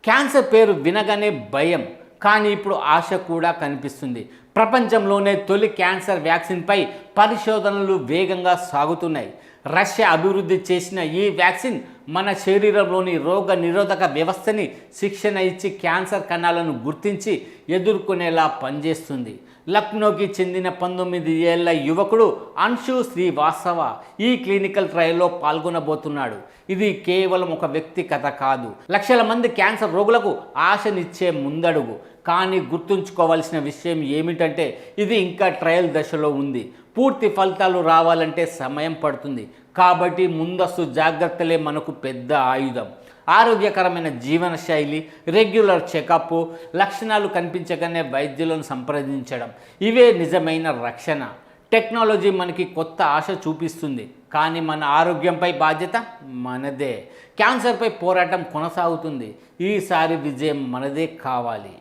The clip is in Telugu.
క్యాన్సర్ పేరు వినగానే భయం, కానీ ఇప్పుడు ఆశ కూడా కనిపిస్తుంది. ప్రపంచంలోనే తొలి క్యాన్సర్ వ్యాక్సిన్పై పరిశోధనలు వేగంగా సాగుతున్నాయి. రష్యా అభివృద్ధి చేసిన ఈ వ్యాక్సిన్ మన శరీరంలోని రోగ నిరోధక వ్యవస్థని శిక్షణ ఇచ్చి క్యాన్సర్ కణాలను గుర్తించి ఎదుర్కొనేలా పనిచేస్తుంది. లక్నోకి చెందిన 19 ఏళ్ల యువకుడు అన్షు శ్రీవాస్తవ ఈ క్లినికల్ ట్రయల్లో పాల్గొనబోతున్నాడు. ఇది కేవలం ఒక వ్యక్తి కథ కాదు, లక్షల మంది క్యాన్సర్ రోగులకు ఆశనిచ్చే ముందడుగు. కానీ గుర్తుంచుకోవాల్సిన విషయం ఏమిటంటే ఇది ఇంకా ట్రయల్ దశలో ఉంది. పూర్తి ఫలితాలు రావాలంటే సమయం పడుతుంది. కాబట్టి ముందస్తు జాగ్రత్తలే మనకు పెద్ద ఆయుధం. ఆరోగ్యకరమైన జీవన శైలి, రెగ్యులర్ చెకప్, లక్షణాలు కనిపించగానే వైద్యులను సంప్రదించడం, ఇవే నిజమైన రక్షణ. టెక్నాలజీ మనకి కొత్త ఆశ చూపిస్తుంది, కానీ మన ఆరోగ్యంపై బాధ్యత మనదే. క్యాన్సర్పై పోరాటం కొనసాగుతుంది. ఈసారి విజయం మనదే కావాలి.